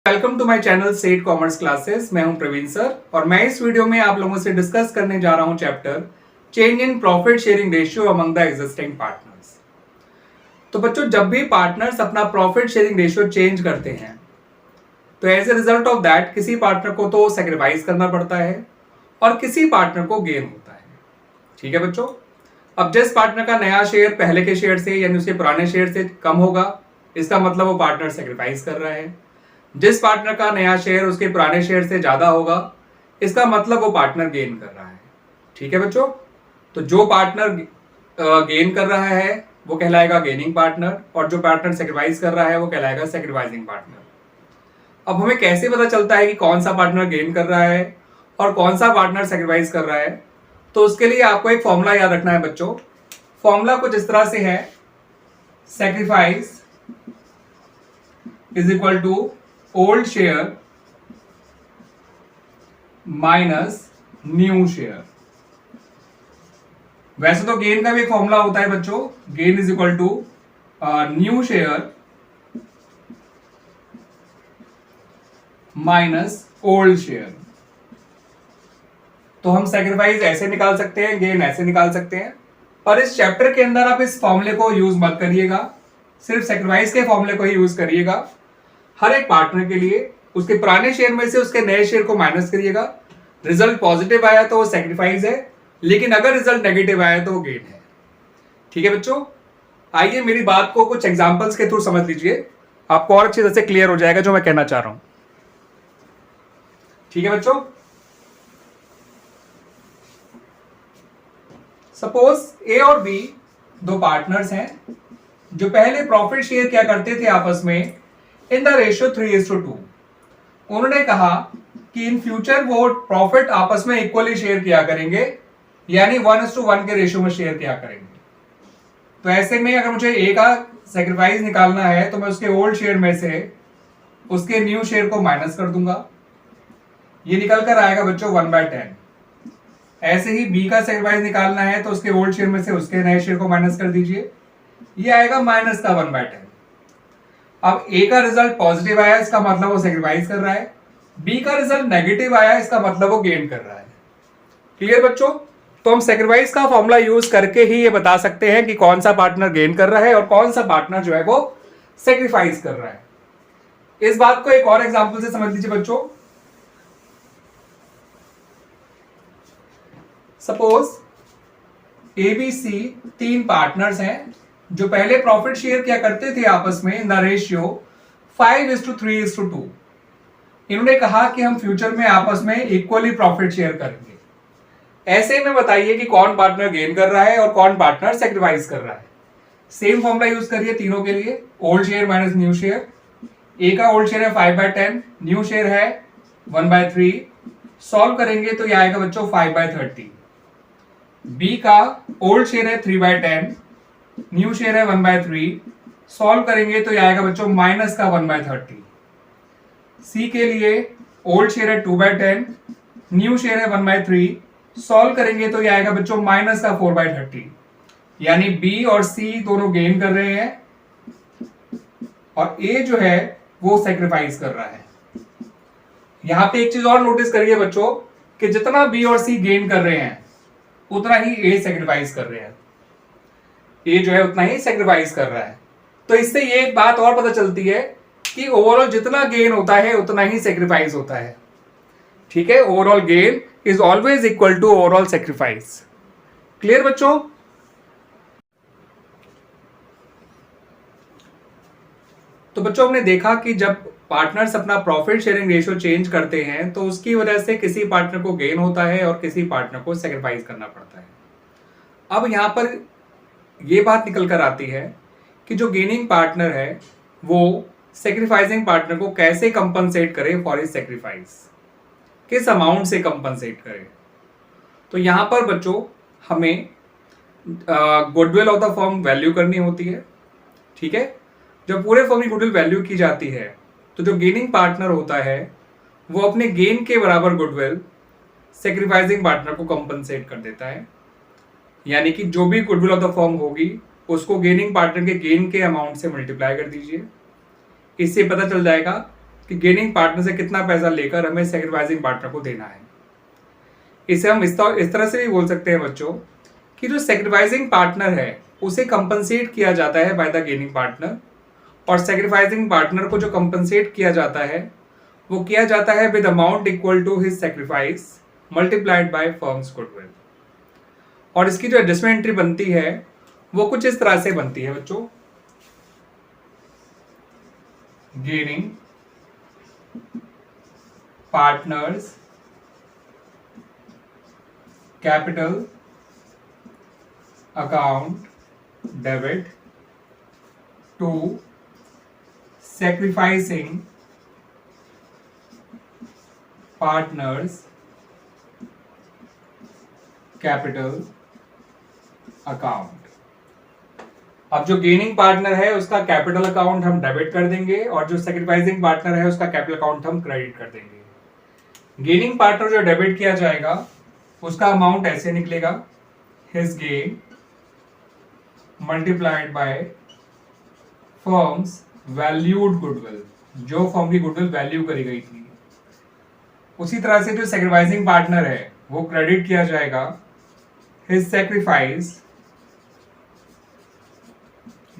Welcome to my channel Set Commerce classes. मैं हूं Praveen sir और मैं इस वीडियो में आप लोगों से डिस्कस करने जा रहा हूं chapter change in profit sharing ratio among the existing partners. तो बच्चों, जब भी पार्टनर्स अपना प्रॉफिट शेयरिंग रेशियो चेंज करते हैं तो as a result of that किसी पार्टनर को तो सेक्रीफाइस करना पड़ता है और किसी पार्टनर को गेन होता है। ठीक है बच्चों, अब जिस पार्टनर का नया शेयर पहले के शेयर से यानी उसके पुराने शेयर से कम होगा, इसका मतलब वो पार्टनर सेक्रीफाइस कर रहा है। जिस पार्टनर का नया शेयर उसके पुराने शेयर से ज्यादा होगा, इसका मतलब वो पार्टनर गेन कर रहा है। ठीक है बच्चों, तो जो पार्टनर गेन कर रहा है वो कहलाएगा गेनिंग पार्टनर और जो पार्टनर सेक्रीफाइस कर रहा है वो कहलाएगा सेक्रीफाइसिंग पार्टनर। अब हमें कैसे पता चलता है कि कौन सा पार्टनर गेन कर रहा है और कौन सा पार्टनर सेक्रीफाइस कर रहा है? तो उसके लिए आपको एक फॉर्मूला याद रखना है बच्चों। फॉर्मूला कुछ इस तरह से है, sacrifice is equal to old share minus new share. वैसे तो गेन का भी एक फॉर्मूला होता है बच्चों, gain is equal to new share minus old share. तो हम सेक्रीफाइस ऐसे निकाल सकते हैं, गेन ऐसे निकाल सकते हैं, और इस चैप्टर के अंदर आप इस फॉर्मूले को यूज मत करिएगा, सिर्फ सेक्रीफाइस के फॉर्मूले को ही यूज करिएगा। हर एक पार्टनर के लिए उसके पुराने शेयर में से उसके नए शेयर को माइनस करिएगा। रिजल्ट पॉजिटिव आया तो वो सेक्रीफाइस है, लेकिन अगर रिजल्ट नेगेटिव आया तो वो गेन है। ठीक है बच्चों, आइए मेरी बात को कुछ एग्जांपल्स के थ्रू समझ लीजिए, आपको और अच्छी तरह से क्लियर हो जाएगा जो मैं कहना चाह रहा हूं। ठीक है बच्चों, सपोज ए और बी दो पार्टनर्स हैं जो पहले प्रॉफिट शेयर क्या करते थे आपस में इन द रेशियो 3:2। उन्होंने कहा कि इन फ्यूचर वो प्रॉफिट आपस में इक्वली शेयर किया करेंगे, यानी 1:1 के रेशियो में शेयर किया करेंगे। तो ऐसे में अगर मुझे ए का सेक्रीफाइस निकालना है तो मैं उसके ओल्ड शेयर में से उसके न्यू शेयर को माइनस कर दूंगा, ये निकल कर आएगा बच्चों 1/10। ऐसे ही बी का सेक्रीफाइस निकालना है तो उसके ओल्ड शेयर में से उसके नए शेयर को माइनस कर दीजिए, ये आएगा माइनस का 1/10। अब ए का रिजल्ट पॉजिटिव आया, इसका मतलब वो सेक्रीफाइस कर रहा है। बी का रिजल्ट नेगेटिव आया, इसका मतलब वो गेन कर रहा है। क्लियर बच्चों? तो हम सेक्रीफाइस का फॉर्मूला यूज करके ही ये बता सकते हैं कि कौन सा पार्टनर गेन कर रहा है और कौन सा पार्टनर जो है वो सेक्रीफाइस कर रहा है। इस बात को एक और एग्जांपल से समझ लीजिए बच्चों। सपोज एबीसी तीन पार्टनर्स हैं जो पहले प्रॉफिट शेयर क्या करते थे आपस में इन द रेशियो 5:3:2। इन्होंने कहा कि हम फ्यूचर में आपस में इक्वली प्रॉफिट शेयर करेंगे। ऐसे में बताइए कि कौन पार्टनर गेन कर रहा है और कौन पार्टनर सेक्रीफाइस कर रहा है। सेम फॉर्मूला यूज करिए तीनों के लिए, old share minus new share. A का ओल्ड शेयर है 5/10, न्यू शेयर है 1/3। सॉल्व करेंगे तो यह आएगा बच्चों 5/30। बी का ओल्ड शेयर है 3/10, न्यू शेयर है 1/3। सॉल्व करेंगे तो यह आएगा बच्चों माइनस का 1/30। सी के लिए ओल्ड शेयर है 2/10, न्यू शेयर है 1/3। सॉल्व करेंगे तो यह आएगा बच्चों माइनस का 4/30। यानी बी और सी दोनों गेन कर रहे हैं और ए जो है वो सेक्रीफाइस कर रहा है। यहां पे एक चीज और नोटिस करिए बच्चों कि जितना बी और सी गेन कर रहे हैं उतना ही ए सेक्रीफाइस कर रहे हैं। ए जो है उतना ही सेक्रीफाइस कर रहा है। तो इससे ये एक बात और पता चलती है कि ओवरऑल जितना गेन होता है उतना ही सेक्रीफाइस होता है। ठीक है, overall gain is always equal to overall sacrifice. Clear बच्चों? तो बच्चों हमने देखा कि जब पार्टनर्स अपना प्रॉफिट शेयरिंग रेशियो चेंज करते हैं तो उसकी वजह से किसी पार्टनर को गेन होता है और किसी पार्टनर को सेक्रीफाइस करना पड़ता है। अब यहां पर यह बात निकल कर आती है कि जो गेनिंग पार्टनर है वो सेक्रीफाइसिंग पार्टनर को कैसे कंपनसेट करे फॉर हिज सेक्रीफाइस, किस अमाउंट से कंपनसेट करे। तो यहां पर बच्चों हमें goodwill of the firm value करनी होती है। ठीक है, जब पूरे फर्म की गुडविल वैल्यू की जाती है तो जो गेनिंग पार्टनर होता है वो अपने गेन के बराबर गुडविल सेक्रीफाइसिंग पार्टनर को कंपनसेट कर देता है। यानी कि जो भी गुडविल ऑफ द फर्म होगी उसको गेनिंग पार्टनर के गेन के अमाउंट से मल्टीप्लाई कर दीजिए। इससे पता चल जाएगा कि गेनिंग पार्टनर से कितना पैसा लेकर हमें सैक्रिफाइसिंग पार्टनर को देना है। इसे हम इस तरह से भी बोल सकते हैं बच्चों कि जो सैक्रिफाइसिंग पार्टनर है उसे कंपनसेट किया जाता है बाय द गेनिंग पार्टनर, और सैक्रिफाइसिंग पार्टनर को जो कंपनसेट किया जाता है वो किया जाता है with amount equal to his sacrifice multiplied by firm's goodwill. और इसकी जो एडजस्टमेंट एंट्री बनती है वो कुछ इस तरह से बनती है बच्चों, gaining partners capital account debit to sacrificing partners capital account. अब जो गेनिंग पार्टनर है उसका कैपिटल अकाउंट हम डेबिट कर देंगे और जो सैक्रिफाइसिंग पार्टनर है उसका कैपिटल अकाउंट हम क्रेडिट कर देंगे। गेनिंग पार्टनर जो डेबिट किया जाएगा उसका अमाउंट ऐसे निकलेगा, his gain multiplied by firm's valued goodwill, जो फर्म की गुडविल वैल्यू करी गई थी। उसी तरह से जो सैक्रिफाइसिंग पार्टनर है वो क्रेडिट किया जाएगा, his sacrifice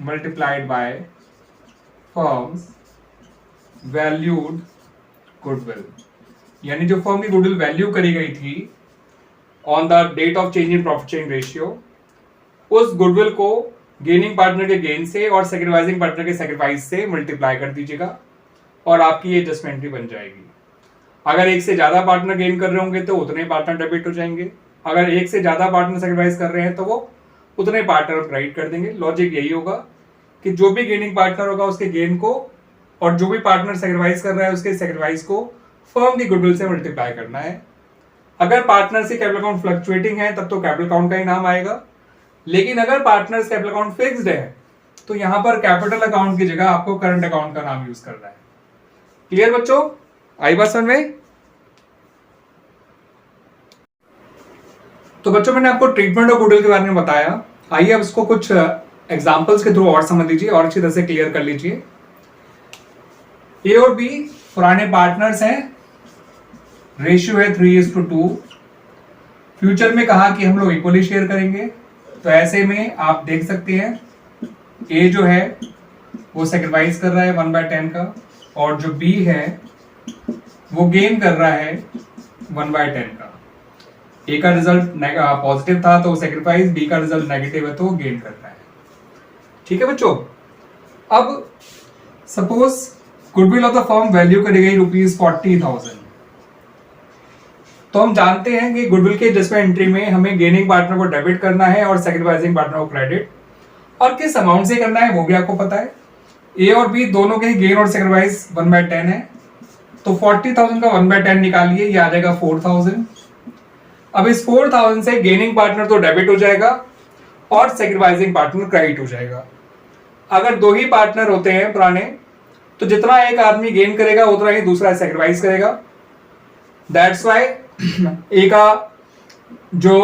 multiplied by firm's valued goodwill, यानी जो फर्म की गुडविल वैल्यू करी गई थी on the date of change in profit sharing ratio, उस गुडविल को गेनिंग पार्टनर के गेन से और सैक्रिफाइसिंग पार्टनर के सैक्रिफाइस से मल्टीप्लाई कर दीजिएगा और आपकी ये एडजस्टमेंट भी बन जाएगी। अगर एक से ज्यादा पार्टनर गेन कर रहे होंगे तो उतने पार्टनर डेबिट हो जाएंगे, अगर एक से ज्यादा पार्टनर सैक्रिफाइस कर रहे हैं तो वो उतने पार्टनर क्रेडिट कर देंगे। लॉजिक यही होगा कि जो भी गेनिंग पार्टनर होगा उसके गेन को और जो भी पार्टनर सैक्रिफाइस कर रहा है उसके सैक्रिफाइस को फर्म की गुडविल से मल्टीप्लाई करना है। अगर पार्टनर से कैपिटल अकाउंट फ्लक्चुएटिंग है तब तो कैपिटल अकाउंट का ही नाम आएगा, लेकिन अगर पार्टनर्स कैपिटल अकाउंट फिक्स्ड है तो यहां पर कैपिटल अकाउंट की जगह आपको करंट अकाउंट का नाम यूज करना है। क्लियर बच्चों, आई बात समझ में? तो बच्चों मैंने आपको ट्रीटमेंट ऑफ गुडविल के बारे में बताया, आइए अब इसको कुछ एग्जांपल्स के थ्रू और समझ लीजिए और अच्छी तरह से क्लियर कर लीजिए। ए और बी पुराने पार्टनर्स हैं, रेशियो है 3:2। फ्यूचर में कहा कि हम लोग इक्वली शेयर करेंगे, तो ऐसे में आप देख सकते हैं ए जो है वो सैक्रिफाइस कर रहा है 1/10 का और जो बी है वो गेन कर रहा है 1/10 का। ए का रिजल्ट पॉजिटिव था तो सैक्रिफाइस, बी का रिजल्ट नेगेटिव है तो गेन कर रहा है। ठीक है बच्चों, अब suppose goodwill of the firm value करी गई ₹40,000, तो हम जानते हैं कि गुडविल के एडजस्टमेंट एंट्री में हमें गेनिंग पार्टनर को डेबिट करना है और सैक्रिफाइसिंग पार्टनर को क्रेडिट, और किस अमाउंट से करना है वो भी आपको पता है। ए और बी दोनों के गेन और सैक्रिफाइस 1/10 है, तो 40,000 का 1/10 निकालिए, ये आ जाएगा 4,000। अब इस 4,000 से गेनिंग पार्टनर तो डेबिट हो जाएगा और सैक्रिफाइसिंग पार्टनर क्रेडिट हो जाएगा। अगर दो ही पार्टनर होते हैं पुराने तो जितना एक आदमी गेन करेगा उतना ही दूसरा सैक्रिफाइस करेगा। दैट्स वाई ए का जो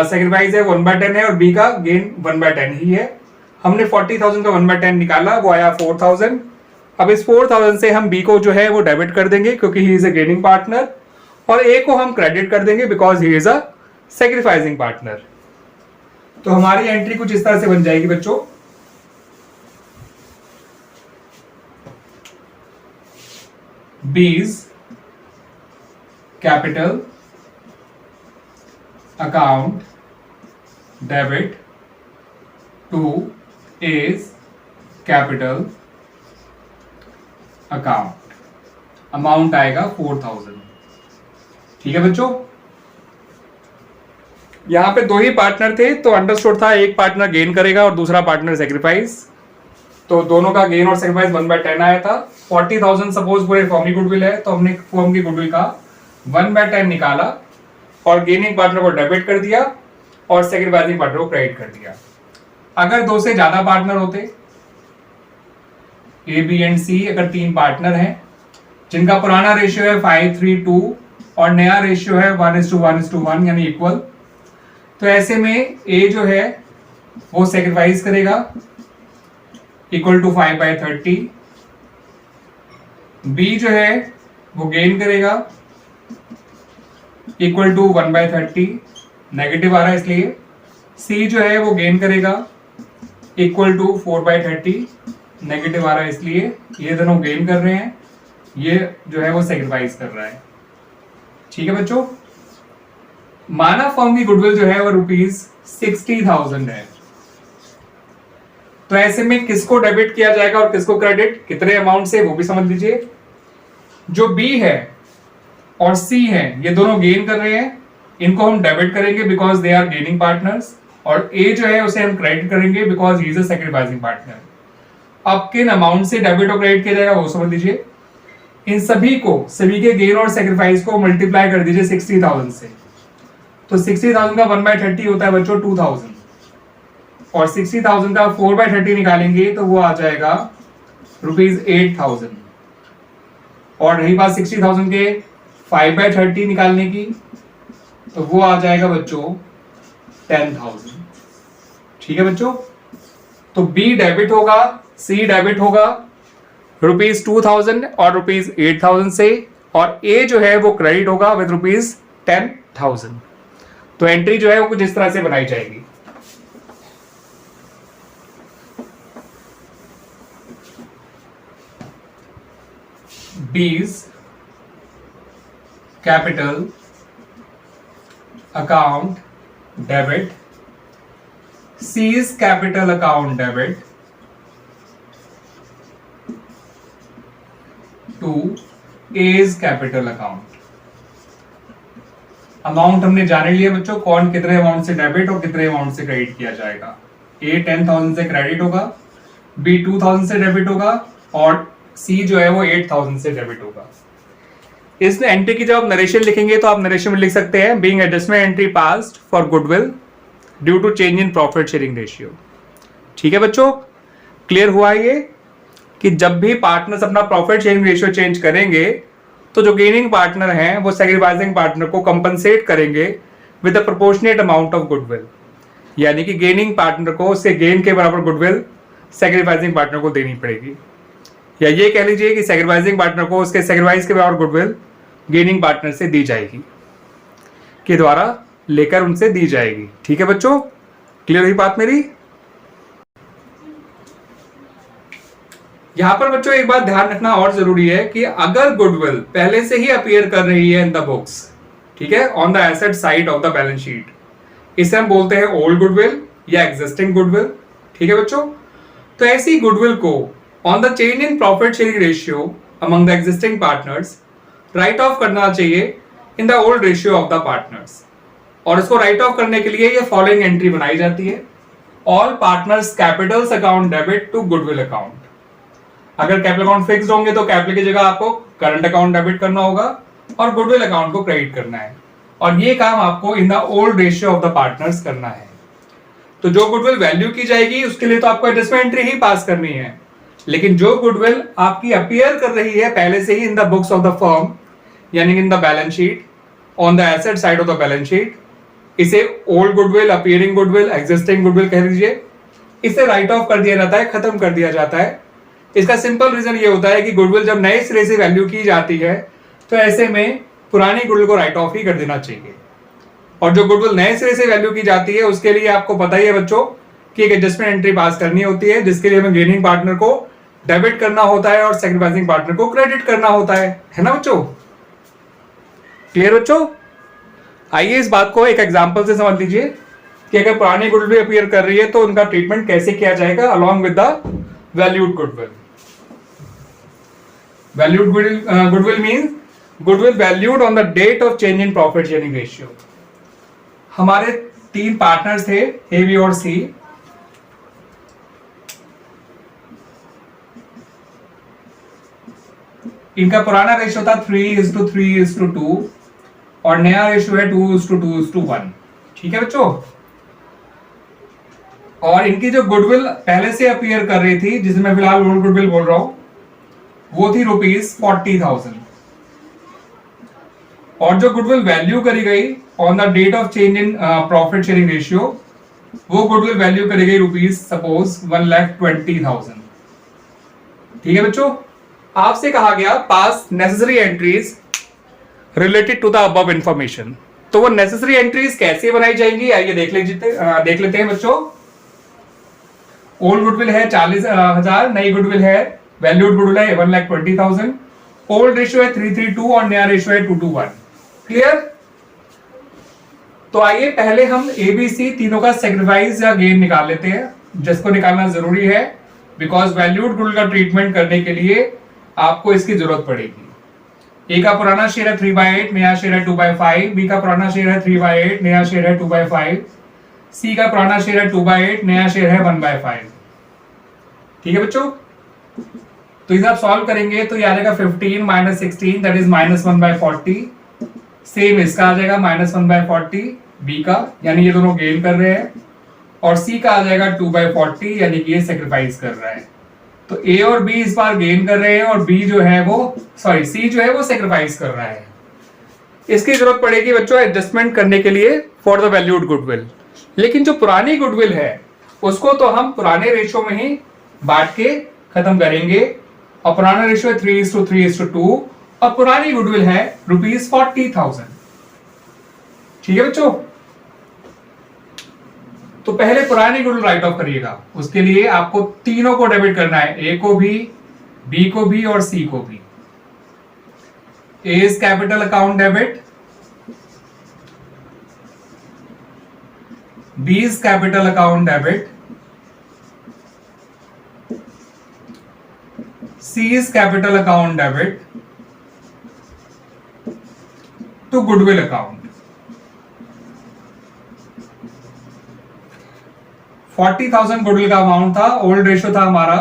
सैक्रिफाइस है 1/10 है और बी का गेन 1/10 ही है। हमने 40,000 का 1/10 निकाला, वो आया 4,000। अब इस 4,000 से हम बी को जो है वो डेबिट कर देंगे क्योंकि ही इज अ गेनिंग पार्टनर, और ए को हम क्रेडिट कर देंगे because he is a sacrificing partner. तो हमारी एंट्री कुछ इस तरह से बन जाएगी बच्चों, B's capital account debit to A's capital account, amount आएगा 4,000। ठीक है बच्चों, यहां पे दो ही पार्टनर थे तो अंडरस्टूड था एक पार्टनर गेन करेगा और दूसरा पार्टनर सैक्रिफाइस, तो दोनों का गेन और सैक्रिफाइस 1/10 आया था। 40,000 सपोज पूरे फर्म की गुडविल है तो हमने फर्म की गुडविल का 1/10 निकाला और गेनिंग पार्टनर को डेबिट कर दिया और सैक्रिफाइसिंग पार्टनर को क्रेडिट कर दिया। अगर दो से ज्यादा पार्टनर होते, ए बी एंड सी, अगर तीन पार्टनर हैं जिनका पुराना रेशियो है 5:3:2 और नया रेशियो है 1:1:1 यानी इक्वल, तो ऐसे में ए जो है वो सैक्रिफाइस करेगा इक्वल टू 5/30, बी जो है वो गेन करेगा इक्वल टू 1/30, नेगेटिव आ रहा है इसलिए। सी जो है वो गेन करेगा इक्वल टू 4/30, नेगेटिव आ रहा है इसलिए। ये दोनों गेन कर रहे हैं, ये जो है वो सेक्रीफाइस कर रहा है। ठीक है बच्चों, माना फर्म की गुडविल जो है वो ₹60,000 है। तो ऐसे में किसको डेबिट किया जाएगा और किसको क्रेडिट, कितने अमाउंट से, वो भी समझ लीजिए। जो बी है और सी है ये दोनों गेन कर रहे हैं, इनको हम डेबिट करेंगे because they are gaining partners. और ए जो है उसे हम क्रेडिट करेंगे because he is a sacrificing partner. अब किन अमाउंट से डेबिट और क्रेडिट किया जाएगा वो समझ लीजिए। इन सभी के गेन और सैक्रिफाइस को मल्टीप्लाई कर दीजिए 60,000 से। तो 60,000 का 1/30 होता है बच्चों 2,000, और 60,000 का 4/30 निकालेंगे तो वो आ जाएगा ₹8,000। और रही बात 60,000 के 5/30 निकालने की, तो वो आ जाएगा बच्चों 10,000। ठीक है बच्चों, तो बी डेबिट होगा, सी डेबिट होगा ₹2,000 और ₹8,000 से, और ए जो है वो क्रेडिट होगा विद ₹10,000। तो एंट्री जो है वो कुछ इस तरह से बनाई जाएगी। B's capital account debit, C's capital account debit to A's capital account। Amount हमने जान लिया बच्चों, कौन कितने अमाउंट से डेबिट और कितने अमाउंट से क्रेडिट किया जाएगा। A 10,000 से क्रेडिट होगा, B 2,000 से डेबिट होगा, और सी जो है वो 8,000 से डेबिट होगा। इस एंट्री की जब आप नरेशन लिखेंगे तो आप नरेशन में लिख सकते हैं being adjustment entry passed for goodwill due to change in profit sharing ratio. ठीक है बच्चों, क्लियर हुआ ये कि जब भी पार्टनर्स अपना प्रॉफिट शेयरिंग रेशियो चेंज करेंगे तो जो गेनिंग पार्टनर हैं वो सैक्रिफाइसिंग पार्टनर को कंपनसेट करेंगे with a proportionate amount of goodwill. यानी कि गेनिंग पार्टनर को उसके गेन के बराबर गुडविल सैक्रिफाइसिंग पार्टनर को देनी पड़ेगी, या ये कह लीजिए कि सैक्रिफाइसिंग पार्टनर को उसके सैक्रिफाइस के बराबर गुडविल गेनिंग पार्टनर से दी जाएगी, के द्वारा लेकर उनसे दी जाएगी। ठीक है बच्चों, क्लियर हुई बात मेरी। यहां पर बच्चों एक बात ध्यान रखना और जरूरी है कि अगर गुडविल पहले से ही अपीयर कर रही है इन द बुक्स, ठीक है, on the asset side of the balance sheet, इसे हम बोलते हैं ओल्ड गुडविल या एग्जिस्टिंग गुडविल। ठीक है बच्चों, तो ऐसी गुडविल को on the change in profit sharing ratio among the existing partners right of करना चाहिए in the old ratio of the partners. और इसको राइट ऑफ करने के लिए ये फॉलोइंग एंट्री बनाई जाती है। All partners capitals account debit to goodwill account. अगर कैपिटल अकाउंट फिक्स्ड होंगे तो कैपिटल की जगह आपको करंट अकाउंट डेबिट करना होगा और गुडविल अकाउंट को क्रेडिट करना है, और ये काम आपको in the old ratio of the partners करना है। तो जो गुडविल वैल्यू की जाएगी उसके लिए तो आपको एडजस्टमेंट एंट्री ही पास करनी है, लेकिन जो गुडविल आपकी अपीयर कर रही है पहले से ही in the books of the firm, यानी in the balance sheet on the asset side of the balance sheet, इसे old goodwill, appearing goodwill, existing goodwill कह लीजिए, इसे राइट ऑफ कर दिया जाता है, खत्म कर दिया जाता है। इसका सिंपल रीजन ये होता है कि गुडविल जब नए सिरे से वैल्यू की जाती है तो ऐसे में पुरानी गुडविल को राइट ऑफ ही कर देना चाहिए। और जो गुडविल नए सिरे से वैल्यू की जाती है उसके लिए आपको पता ही है बच्चों कि एक एडजस्टमेंट एंट्री पास करनी होती है, जिसके लिए हमें गेनिंग पार्टनर को डेबिट करना होता है और सैक्रिफाइसिंग पार्टनर को क्रेडिट करना होता है ना बच्चों। क्लियर बच्चों, आइए इस बात को एक एग्जांपल से समझ लीजिए कि अगर पुरानी गुडविल अपीयर कर रही है तो उनका ट्रीटमेंट कैसे किया जाएगा along with the valued goodwill। Valued goodwill means goodwill valued on the date of change in profit sharing ratio। हमारे 3 पार्टनर्स थे ए, बी और सी। इनका पुराना रेशियो था 3:3:2 और नया रेशियो है 2:2:1। ठीक है बच्चों, और इनकी जो गुडविल पहले से अपीयर कर रही थी, जिसे मैं फिलहाल ओल्ड गुडविल बोल रहा हूं, वो थी ₹40,000। और जो गुडविल वैल्यू करी गई on the date of change in profit sharing ratio, वो गुडविल वैल्यू करी गई ₹1,20,000। ठीक है बच्चों, आपसे कहा गया pass necessary entries related to the above information. तो वो नेसेसरी एंट्रीज कैसे बनाई जाएंगी, आइए देख लेते हैं बच्चों। ओल्ड गुडविल है 40,000, नई गुडविल है, वैल्यूड गुडविल है 1,20,000, ओल्ड रेशियो है 332 और नया रेशियो है 2:1। क्लियर? तो आइए पहले हम एबीसी तीनों का सेक्रीफाइस या गेन निकाल लेते हैं, जिसको निकालना जरूरी है बिकॉज वैल्यूड गुडविल का ट्रीटमेंट करने के लिए आपको इसकी जरूरत पड़ेगी। ए का पुराना शेयर है 3/8, नया शेयर है 2/5, बी का पुराना शेयर है 3/8, नया शेयर है 2/5, सी का पुराना शेयर है 2/8, नया शेयर है 1/5। ठीक है बच्चों? तो इसे आप सॉल्व करेंगे तो ये आ जाएगा 15 - 16 दैट इज -1/40। सेम इसका आ जाएगा -1/40 बी का, यानी ये दोनों गेन कर रहे हैं, और सी का आ जाएगा 2/40 यानी कि ये सेक्रीफाइस कर रहा है। तो ए और बी इस बार गेन कर रहे हैं और बी जो है वो सी जो है वो सेक्रीफाइस कर रहा है। इसकी जरूरत पड़ेगी बच्चों एडजस्टमेंट करने के लिए फॉर द वैल्यूड गुडविल। लेकिन जो पुरानी गुडविल है उसको तो हम पुराने रेशियो में ही बांट के खत्म करेंगे, और पुराना रेशियो है 3:3:2 और पुरानी गुडविल है ₹40,000। ठीक है बच्चों? तो पहले पुरानी गुडविल राइट ऑफ करिएगा। उसके लिए आपको तीनों को डेबिट करना है, ए को भी, बी को भी और सी को भी। A is capital account debit, B is capital account debit, C is capital account debit to goodwill account. 40,000 goodwill का अमाउंट था, ओल्ड रेशियो था हमारा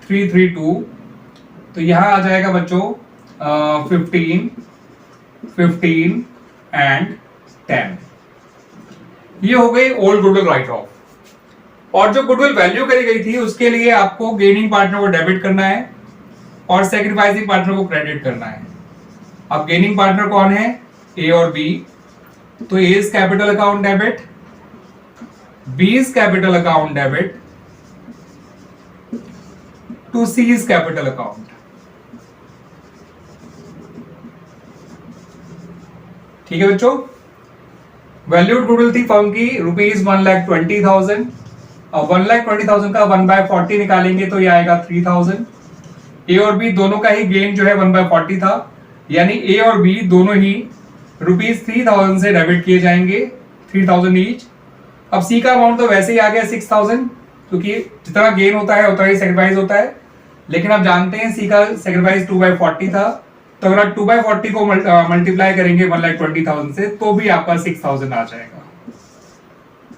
3:3:2, तो यहां आ जाएगा बच्चों 15 एंड 10। ये हो गई ओल्ड गुडविल राइट ऑफ। और जो गुडविल वैल्यू करी गई थी उसके लिए आपको गेनिंग पार्टनर को डेबिट करना है और सेक्रीफाइसिंग पार्टनर को क्रेडिट करना है। अब गेनिंग पार्टनर कौन है? ए और बी। तो A is capital account debit, B is capital account debit to C is capital account। ठीक है बच्चों? वैल्यूड गुडविल थी फर्म की ₹1,20,000 और 1,20,000 का 1/40 निकालेंगे तो ये आएगा 3,000। ए और बी दोनों का ही गेन जो है 1/40 था, यानी ए और बी दोनों ही ₹3,000 से डेबिट किए जाएंगे, 3,000 ईच। अब सी का अमाउंट तो वैसे ही आ गया 6,000, क्योंकि जितना गेन होता है उतना ही सेक्रीफाइस होता है। लेकिन आप जानते हैं सी का सेक्रीफाइस 2/40 था, तो अगर आप 2/40 को मल्टीप्लाई करेंगे 1,20,000 से तो भी आपका 6,000 आ जाएगा।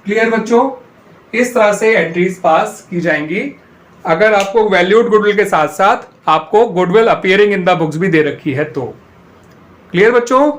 क्लियर बच्चों? इस तरह से एंट्रीज पास की जाएंगी अगर आपको वैल्यूड गुडविल के साथ साथ आपको goodwill appearing in the books भी दे रखी है तो। क्लियर बच्चों?